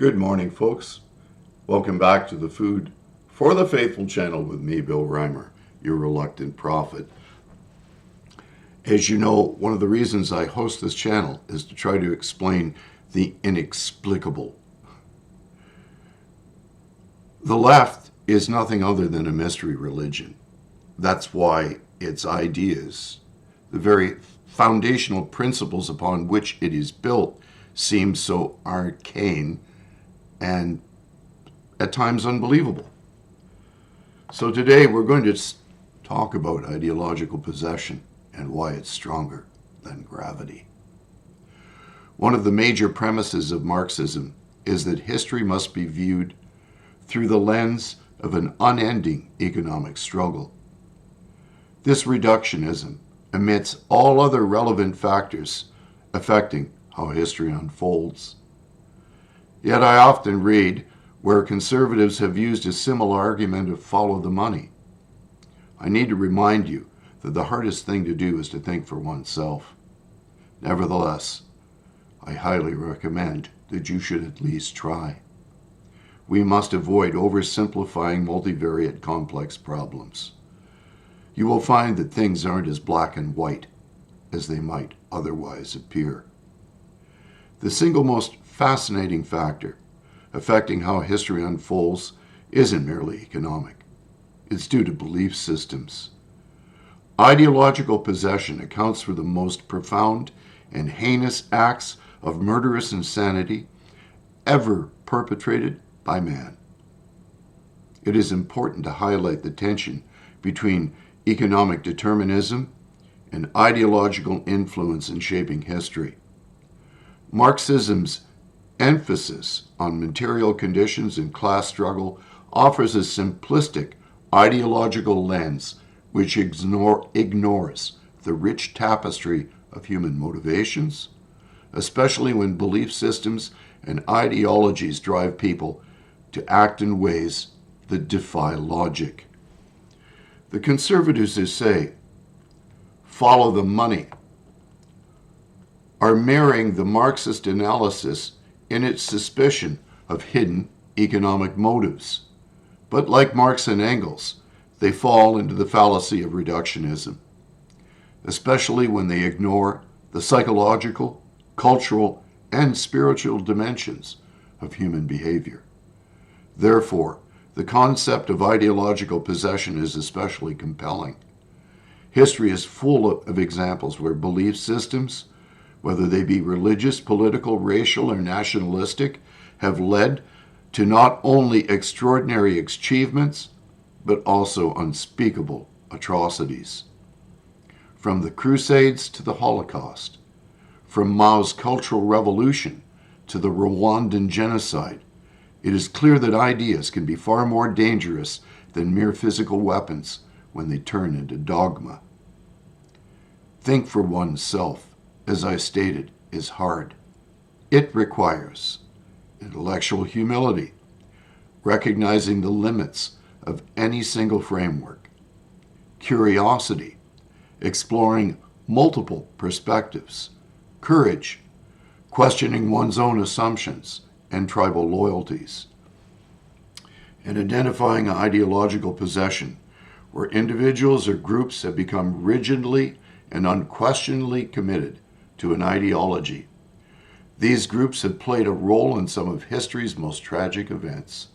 Good morning, folks. Welcome back to the Food for the Faithful channel with me, Bill Reimer, your reluctant prophet. As you know, one of the reasons I host this channel is to try to explain the inexplicable. The left is nothing other than a mystery religion. That's why its ideas, the very foundational principles upon which it is built, seem so arcane and at times unbelievable. So today we're going to talk about ideological possession and why it's stronger than gravity. One of the major premises of Marxism is that history must be viewed through the lens of an unending economic struggle. This reductionism omits all other relevant factors affecting how history unfolds. Yet I often read where conservatives have used a similar argument of follow the money. I need to remind you that the hardest thing to do is to think for oneself. Nevertheless, I highly recommend that you should at least try. We must avoid oversimplifying multivariate complex problems. You will find that things aren't as black and white as they might otherwise appear. The single most fascinating factor affecting how history unfolds isn't merely economic. It's due to belief systems. Ideological possession accounts for the most profound and heinous acts of murderous insanity ever perpetrated by man. It is important to highlight the tension between economic determinism and ideological influence in shaping history. Marxism's emphasis on material conditions and class struggle offers a simplistic ideological lens which ignores the rich tapestry of human motivations, especially when belief systems and ideologies drive people to act in ways that defy logic. The conservatives who say, follow the money, are mirroring the Marxist analysis in its suspicion of hidden economic motives. But like Marx and Engels, they fall into the fallacy of reductionism, especially when they ignore the psychological, cultural, and spiritual dimensions of human behavior. Therefore, the concept of ideological possession is especially compelling. History is full of examples where belief systems, whether they be religious, political, racial, or nationalistic, have led to not only extraordinary achievements, but also unspeakable atrocities. From the Crusades to the Holocaust, from Mao's Cultural Revolution to the Rwandan genocide, it is clear that ideas can be far more dangerous than mere physical weapons when they turn into dogma. Think for oneself, as I stated, is hard. It requires intellectual humility, recognizing the limits of any single framework, curiosity, exploring multiple perspectives, courage, questioning one's own assumptions and tribal loyalties, and identifying ideological possession where individuals or groups have become rigidly and unquestionably committed to an ideology. These groups have played a role in some of history's most tragic events.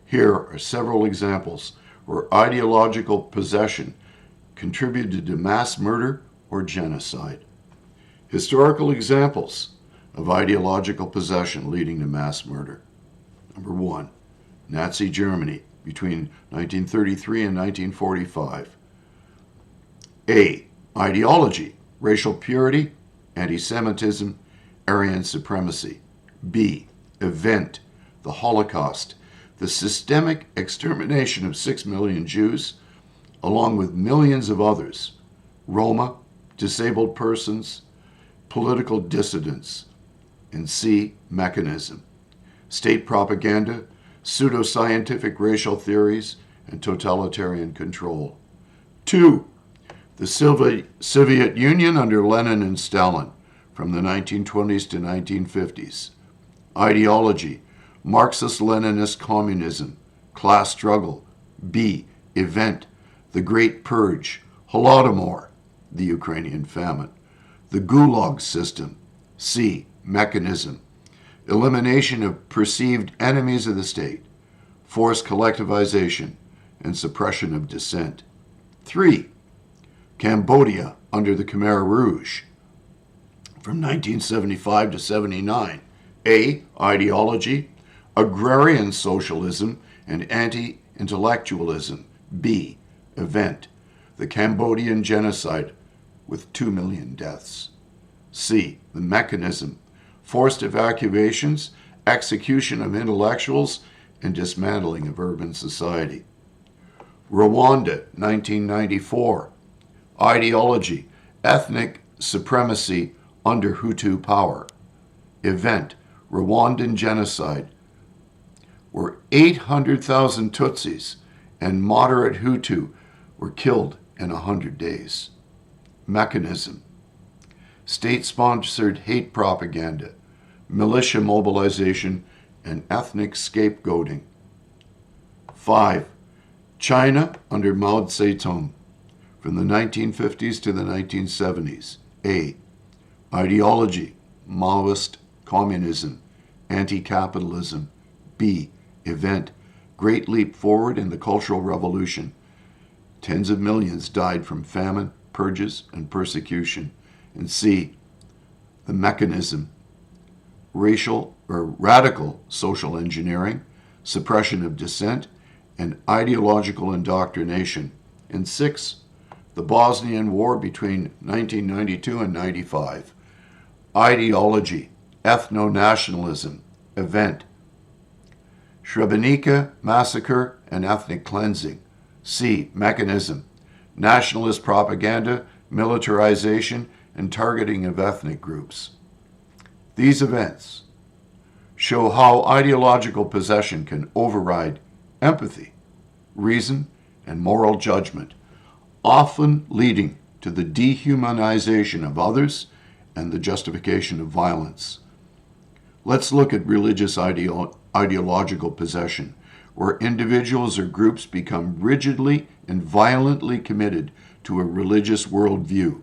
Here are several examples where ideological possession contributed to mass murder or genocide. Historical examples of ideological possession leading to mass murder. Number 1, Nazi Germany between 1933 and 1945. A. Ideology, racial purity, anti-Semitism, Aryan supremacy. B. Event, the Holocaust, the systemic extermination of 6 million Jews, along with millions of others, Roma, disabled persons, political dissidents. And C. Mechanism, state propaganda, pseudoscientific racial theories, and totalitarian control. 2. The Soviet Union under Lenin and Stalin from the 1920s to 1950s. Ideology, Marxist-Leninist communism, class struggle. B. Event, the Great Purge, Holodomor, the Ukrainian famine. The Gulag system. C. Mechanism, elimination of perceived enemies of the state, forced collectivization, and suppression of dissent. 3. Cambodia under the Khmer Rouge, from 1975 to 79. A. Ideology, agrarian socialism and anti-intellectualism. B. Event, the Cambodian genocide with 2 million deaths. C. The mechanism, forced evacuations, execution of intellectuals, and dismantling of urban society. Rwanda, 1994. Ideology, ethnic supremacy under Hutu power. Event, Rwandan genocide, where 800,000 Tutsis and moderate Hutu were killed in 100 days. Mechanism, state-sponsored hate propaganda, militia mobilization, and ethnic scapegoating. 5. China under Mao Zedong, from the 1950s to the 1970s. A. Ideology, Maoist communism, anti-capitalism. B. Event, great leap forward in the Cultural Revolution. Tens of millions died from famine, purges, and persecution. And C. The mechanism, radical social engineering, suppression of dissent, and ideological indoctrination. And 6. The Bosnian War between 1992 and 95. Ideology, ethno-nationalism. Event, Srebrenica massacre and ethnic cleansing. C. Mechanism, nationalist propaganda, militarization, and targeting of ethnic groups. These events show how ideological possession can override empathy, reason, and moral judgment, often leading to the dehumanization of others and the justification of violence. Let's look at religious ideological possession, where individuals or groups become rigidly and violently committed to a religious worldview.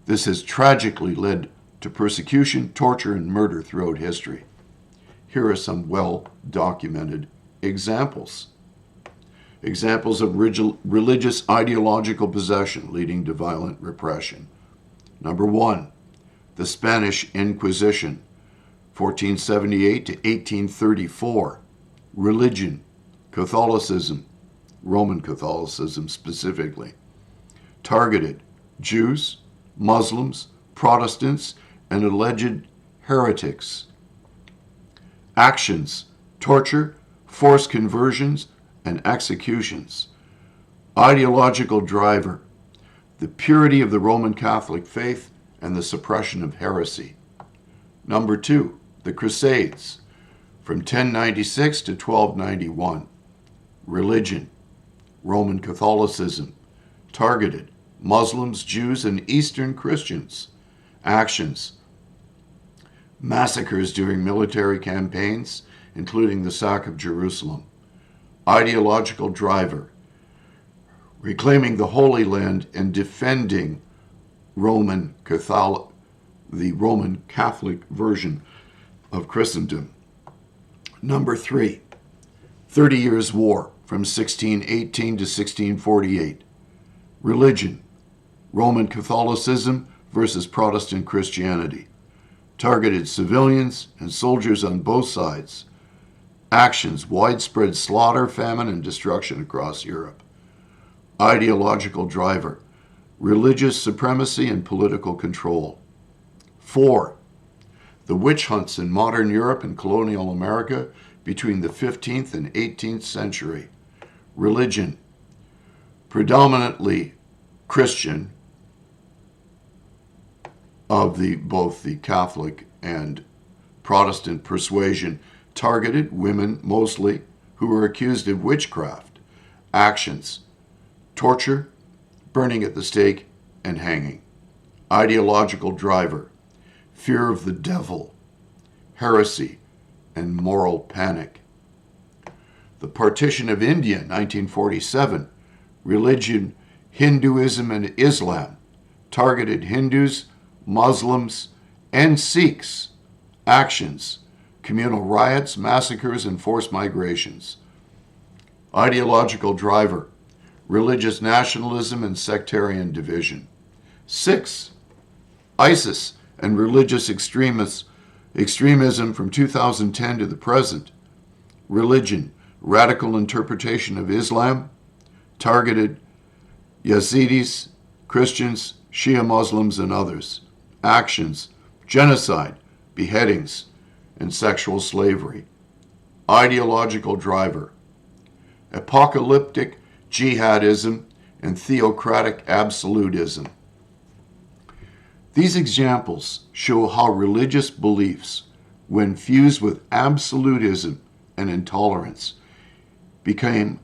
This has tragically led to persecution, torture, and murder throughout history. Here are some well-documented examples. Examples of religious ideological possession leading to violent repression. Number 1, the Spanish Inquisition, 1478 to 1834. Religion, Catholicism, Roman Catholicism specifically. Targeted Jews, Muslims, Protestants, and alleged heretics. Actions, torture, forced conversions, and executions. Ideological driver, the purity of the Roman Catholic faith and the suppression of heresy. Number 2, the Crusades, from 1096 to 1291. Religion, Roman Catholicism. Targeted Muslims, Jews, and Eastern Christians. Actions, massacres during military campaigns, including the sack of Jerusalem. Ideological driver, reclaiming the Holy Land and defending the Roman Catholic version of Christendom. Number 3, 30 Years' War, from 1618 to 1648. Religion, Roman Catholicism versus Protestant Christianity. Targeted civilians and soldiers on both sides. Actions, widespread slaughter, famine, and destruction across Europe. Ideological driver, religious supremacy and political control. 4, the witch hunts in modern Europe and colonial America between the 15th and 18th century. Religion, predominantly Christian, of both the Catholic and Protestant persuasion, targeted women mostly who were accused of witchcraft. Actions, torture, burning at the stake, and hanging. Ideological driver, fear of the devil, heresy, and moral panic. The partition of India in 1947, religion, Hinduism and Islam, targeted Hindus, Muslims, and Sikhs. Actions, communal riots, massacres, and forced migrations. Ideological driver, religious nationalism and sectarian division. 6. ISIS and religious extremism from 2010 to the present. Religion, radical interpretation of Islam, targeted Yazidis, Christians, Shia Muslims, and others. Actions, genocide, beheadings, and sexual slavery. Ideological driver, apocalyptic jihadism and theocratic absolutism. These examples show how religious beliefs, when fused with absolutism and intolerance, became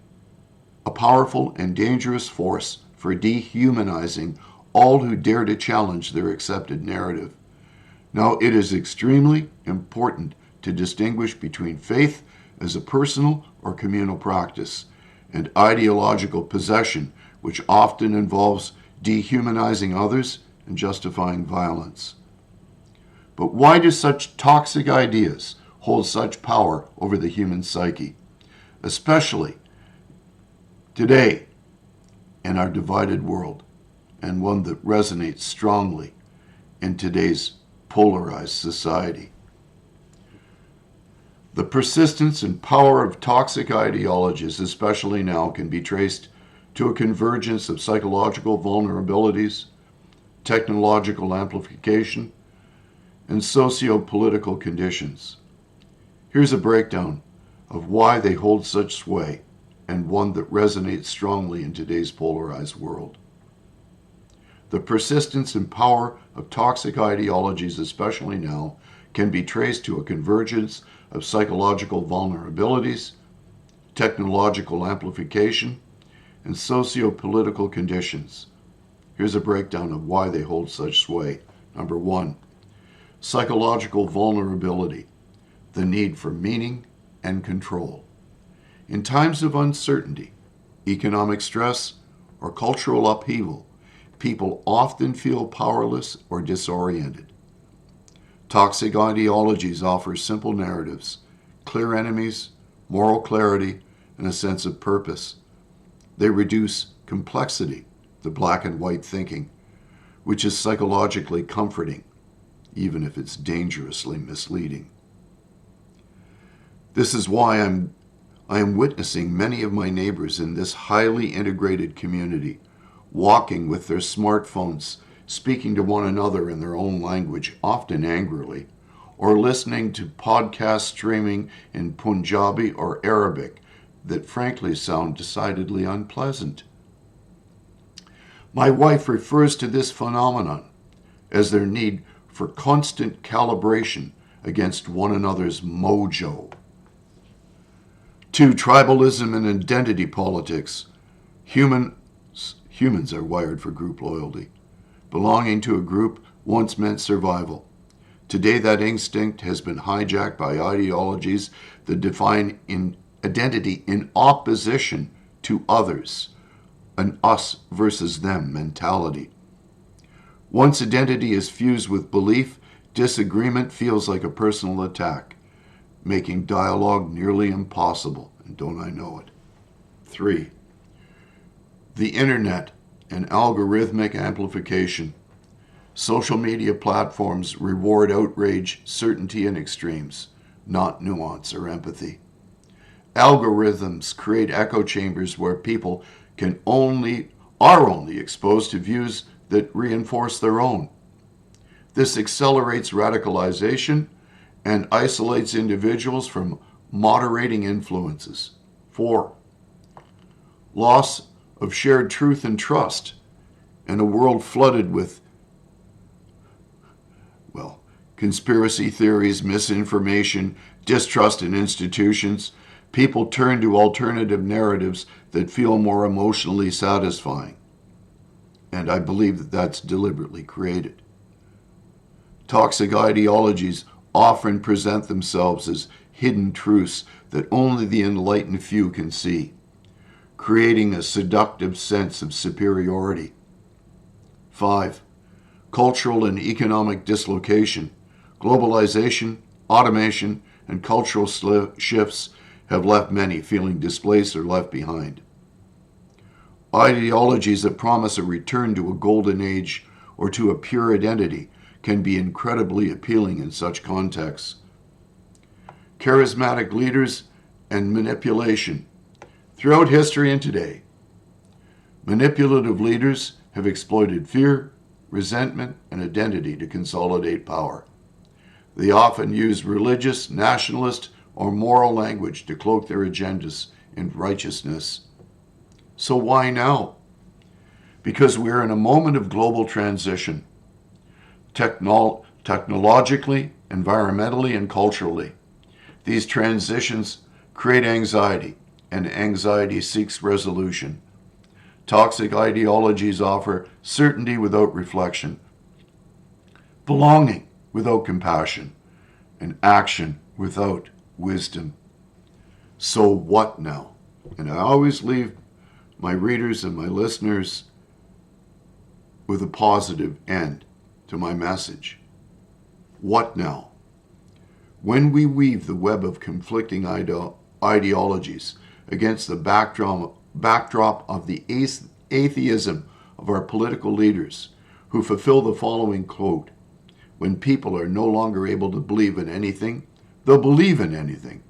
a powerful and dangerous force for dehumanizing all who dare to challenge their accepted narrative. Now, it is extremely important to distinguish between faith as a personal or communal practice and ideological possession, which often involves dehumanizing others and justifying violence. But why do such toxic ideas hold such power over the human psyche, especially today in our divided world, and one that resonates strongly in today's polarized society? The persistence and power of toxic ideologies, especially now, can be traced to a convergence of psychological vulnerabilities, technological amplification, and socio-political conditions. Here's a breakdown of why they hold such sway, and one that resonates strongly in today's polarized world. The persistence and power of toxic ideologies, especially now, can be traced to a convergence of psychological vulnerabilities, technological amplification, and socio-political conditions. Here's a breakdown of why they hold such sway. Number 1, psychological vulnerability, the need for meaning and control. In times of uncertainty, economic stress, or cultural upheaval, people often feel powerless or disoriented. Toxic ideologies offer simple narratives, clear enemies, moral clarity, and a sense of purpose. They reduce complexity, the black and white thinking, which is psychologically comforting, even if it's dangerously misleading. This is why I am witnessing many of my neighbors in this highly integrated community walking with their smartphones, speaking to one another in their own language, often angrily, or listening to podcast streaming in Punjabi or Arabic that frankly sound decidedly unpleasant. My wife refers to this phenomenon as their need for constant calibration against one another's mojo. 2, tribalism and identity politics. Humans are wired for group loyalty. Belonging to a group once meant survival. Today, that instinct has been hijacked by ideologies that define identity in opposition to others, an us versus them mentality. Once identity is fused with belief, disagreement feels like a personal attack, making dialogue nearly impossible, and don't I know it. 3, the internet and algorithmic amplification. Social media platforms reward outrage, certainty, and extremes, not nuance or empathy. Algorithms create echo chambers where people are only exposed to views that reinforce their own. This accelerates radicalization and isolates individuals from moderating influences. 4, loss of shared truth and trust. In a world flooded with, conspiracy theories, misinformation, distrust in institutions, people turn to alternative narratives that feel more emotionally satisfying. And I believe that that's deliberately created. Toxic ideologies often present themselves as hidden truths that only the enlightened few can see, creating a seductive sense of superiority. 5. Cultural and economic dislocation, globalization, automation, and cultural shifts have left many feeling displaced or left behind. Ideologies that promise a return to a golden age or to a pure identity can be incredibly appealing in such contexts. Charismatic leaders and manipulation. Throughout history and today, manipulative leaders have exploited fear, resentment, and identity to consolidate power. They often use religious, nationalist, or moral language to cloak their agendas in righteousness. So why now? Because we're in a moment of global transition, technologically, environmentally, and culturally. These transitions create anxiety, and anxiety seeks resolution. Toxic ideologies offer certainty without reflection, belonging without compassion, and action without wisdom. So what now? And I always leave my readers and my listeners with a positive end to my message. What now? When we weave the web of conflicting ideologies against the backdrop of the atheism of our political leaders, who fulfill the following quote: when people are no longer able to believe in anything, they'll believe in anything.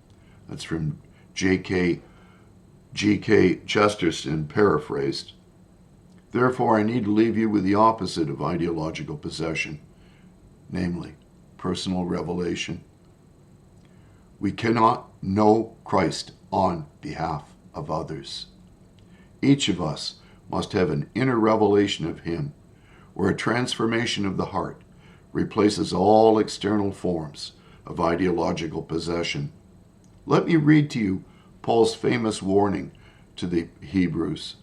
That's from G.K. Chesterton, paraphrased. Therefore, I need to leave you with the opposite of ideological possession, namely, personal revelation. We cannot know Christ on behalf of others. Each of us must have an inner revelation of Him, where a transformation of the heart replaces all external forms of ideological possession. Let me read to you Paul's famous warning to the Hebrews,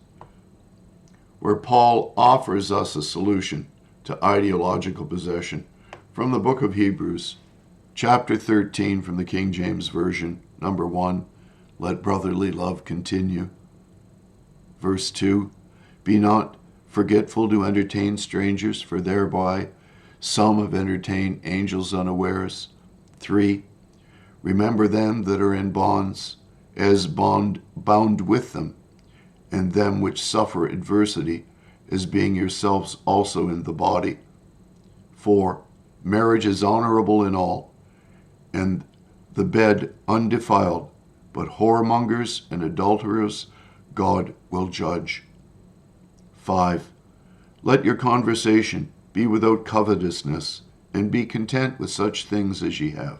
where Paul offers us a solution to ideological possession from the book of Hebrews, chapter 13 from the King James Version, number 1, let brotherly love continue. Verse 2, be not forgetful to entertain strangers, for thereby some have entertained angels unawares. 3, remember them that are in bonds, as bound with them, and them which suffer adversity, as being yourselves also in the body. 4, marriage is honorable in all, and the bed undefiled, but whoremongers and adulterers God will judge. 5, let your conversation be without covetousness, and be content with such things as ye have.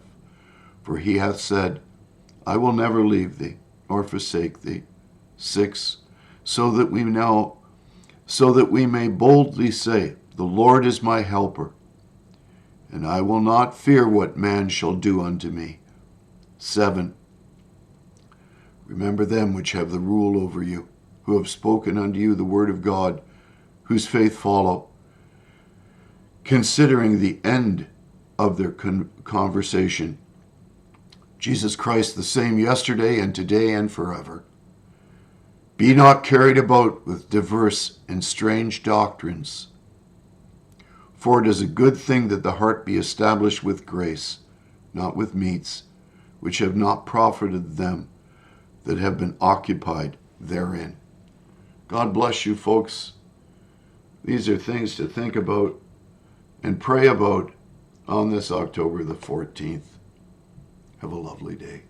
For he hath said, I will never leave thee, nor forsake thee. 6, so that we may boldly say, the Lord is my helper, and I will not fear what man shall do unto me. 7, remember them which have the rule over you, who have spoken unto you the word of God, whose faith follow, considering the end of their conversation. Jesus Christ the same yesterday and today and forever. Be not carried about with diverse and strange doctrines, for it is a good thing that the heart be established with grace, not with meats, which have not profited them that have been occupied therein. God bless you, folks. These are things to think about and pray about on this October the 14th. Have a lovely day.